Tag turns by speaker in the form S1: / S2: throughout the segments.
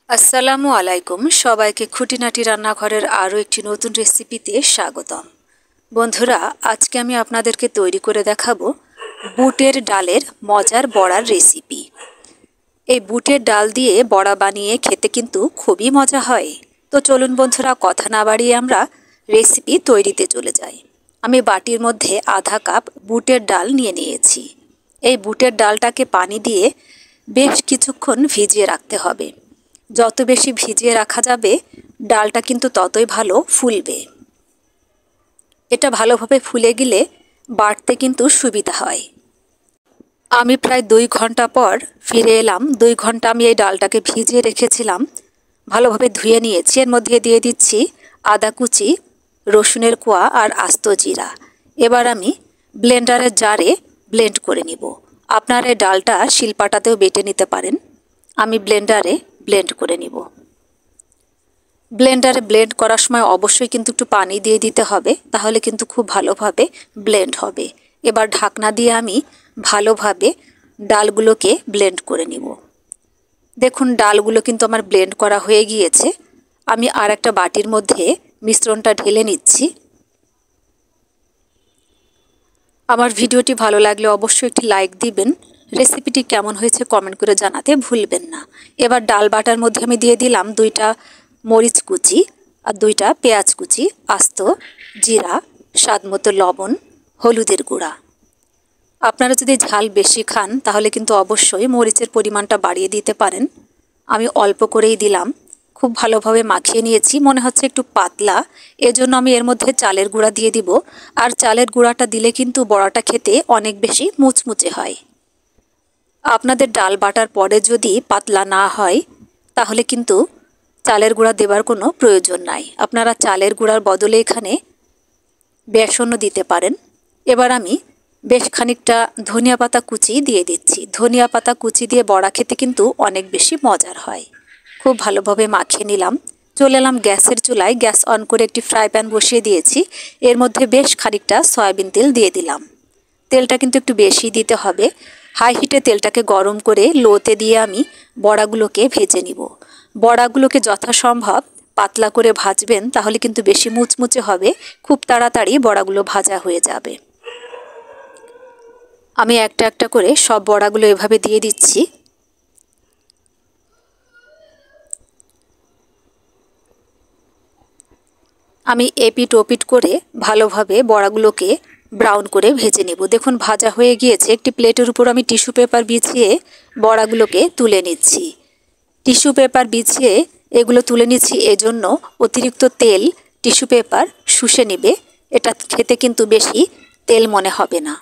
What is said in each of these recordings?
S1: আসসালামু আলাইকুম। সবাইকে খুঁটিনাটি রান্নাঘরের আরও একটি নতুন রেসিপিতে স্বাগতম। বন্ধুরা, আজকে আমি আপনাদেরকে তৈরি করে দেখাবো বুটের ডালের মজার বড়ার রেসিপি। এই বুটের ডাল দিয়ে বড়া বানিয়ে খেতে কিন্তু খুবই মজা হয়। তো চলুন বন্ধুরা, কথা না বাড়িয়ে আমরা রেসিপি তৈরিতে চলে যাই। আমি বাটির মধ্যে আধা কাপ বুটের ডাল নিয়ে নিয়েছি। এই বুটের ডালটাকে পানি দিয়ে বেশ কিছুক্ষণ ভিজিয়ে রাখতে হবে। যত বেশি ভিজিয়ে রাখা যাবে ডালটা কিন্তু ততই ভালো ফুলবে। এটা ভালোভাবে ফুলে গেলে বাটতে কিন্তু সুবিধা হয়। আমি প্রায় 2 ঘন্টা পর ফিরে এলাম। 2 ঘন্টা আমি এই ডালটাকে ভিজিয়ে রেখেছিলাম, ভালোভাবে ধুয়ে নিয়েছি। এর মধ্যে দিয়ে দিচ্ছি আদা কুচি, রসুনের কোয়া আর আস্ত জিরা। এবার আমি ব্লেন্ডারের জারে ব্লেন্ড করে নিব। আপনারা এই ডালটা শিলপাটাতেও বেটে নিতে পারেন। আমি ব্লেন্ডারে ব্লেন্ড করে নিব। ব্লেন্ডারে ব্লেন্ড করার সময় অবশ্যই কিন্তু একটু পানি দিয়ে দিতে হবে, তাহলে কিন্তু খুব ভালোভাবে ব্লেন্ড হবে। এবার ঢাকনা দিয়ে আমি ভালোভাবে ডালগুলোকে ব্লেন্ড করে নিব। দেখুন, ডালগুলো কিন্তু আমার ব্লেন্ড করা হয়ে গিয়েছে। আমি আর একটা বাটির মধ্যে মিশ্রণটা ঢেলে নিচ্ছি। আমার ভিডিওটি ভালো লাগলে অবশ্যই একটি লাইক দিবেন। রেসিপিটি কেমন হয়েছে কমেন্ট করে জানাতে ভুলবেন না। এবার ডাল বাটার মধ্যে আমি দিয়ে দিলাম 2টা মরিচ কুচি আর 2টা পেঁয়াজ কুচি, আস্ত জিরা, স্বাদমতো লবণ, হলুদের গুঁড়া। আপনারা যদি ঝাল বেশি খান তাহলে কিন্তু অবশ্যই মরিচের পরিমাণটা বাড়িয়ে দিতে পারেন। আমি অল্প করেই দিলাম। খুব ভালোভাবে মাখিয়ে নিয়েছি। মনে হচ্ছে একটু পাতলা, এজন্য আমি এর মধ্যে চালের গুঁড়া দিয়ে দিব। আর চালের গুঁড়াটা দিলে কিন্তু বড়াটা খেতে অনেক বেশি মুচমুচে হয়। আপনাদের ডাল বাটার পরে যদি পাতলা না হয় তাহলে কিন্তু চালের গুঁড়া দেবার কোনো প্রয়োজন নাই। আপনারা চালের গুঁড়ার বদলে এখানে বেসনও দিতে পারেন। এবার আমি বেশ খানিকটা ধনিয়া পাতা কুচি দিয়ে দিচ্ছি। ধনিয়া পাতা কুচি দিয়ে বড়া খেতে কিন্তু অনেক বেশি মজার হয়। খুব ভালোভাবে মাখিয়ে নিলাম। চলে এলাম গ্যাসের চুলায়। গ্যাস অন করে একটি ফ্রাই প্যান বসিয়ে দিয়েছি। এর মধ্যে বেশ খানিকটা সয়াবিন তেল দিয়ে দিলাম। তেলটা কিন্তু একটু বেশি দিতে হবে। হাই হিটে তেলটাকে গরম করে লোতে দিয়ে আমি বড়াগুলোকে ভেজে নিব। বড়াগুলোকে যথাসম্ভব পাতলা করে ভাজবেন, তাহলে কিন্তু বেশি মুচমুচে হবে। খুব তাড়াতাড়ি বড়াগুলো ভাজা হয়ে যাবে। আমি একটা একটা করে সব বড়াগুলো এভাবে দিয়ে দিচ্ছি। আমি এপিট ওপিট করে ভালোভাবে বড়াগুলোকে ব্রাউন করে ভেজে নেব। দেখুন, ভাজা হয়ে গিয়েছে। একটি প্লেটের উপর আমি টিস্যু পেপার বিছিয়ে বড়াগুলোকে তুলে নিচ্ছি। টিস্যু পেপার বিছিয়ে এগুলো তুলে নিচ্ছি, এজন্য অতিরিক্ত তেল টিস্যু পেপার শুষে নেবে। এটা খেতে কিন্তু বেশি তেল মনে হবে না।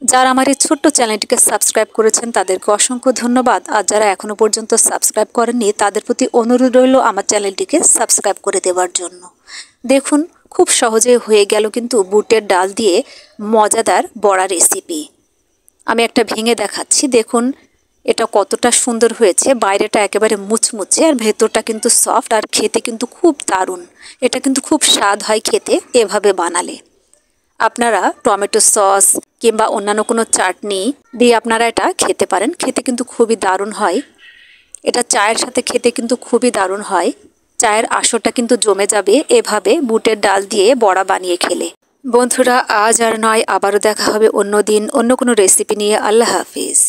S1: যারা আমার এই ছোট্ট চ্যানেলটিকে সাবস্ক্রাইব করেছেন তাদেরকে অসংখ্য ধন্যবাদ। আর যারা এখনও পর্যন্ত সাবস্ক্রাইব করেননি তাদের প্রতি অনুরোধ রইল আমার চ্যানেলটিকে সাবস্ক্রাইব করে দেওয়ার জন্য। দেখুন, খুব সহজে হয়ে গেল কিন্তু বুটের ডাল দিয়ে মজাদার বড়া রেসিপি। আমি একটা ভেঙে দেখাচ্ছি। দেখুন এটা কতটা সুন্দর হয়েছে। বাইরেটা একেবারে মুচমুচে আর ভেতরটা কিন্তু সফট, আর খেতে কিন্তু খুব দারুণ। এটা কিন্তু খুব স্বাদ হয় খেতে এভাবে বানালে। আপনারা টমেটো সস কিংবা অন্যান্য কোনো চাটনি দিয়ে আপনারা এটা খেতে পারেন। খেতে কিন্তু খুবই দারুণ হয়। এটা চায়ের সাথে খেতে কিন্তু খুবই দারুণ হয়। চায়ের আসরটা কিন্তু জমে যাবে এভাবে বুটের ডাল দিয়ে বড়া বানিয়ে খেলে। বন্ধুরা, আজ আর নয়, আবারও দেখা হবে অন্য দিন অন্য কোনো রেসিপি নিয়ে। আল্লাহ হাফিজ।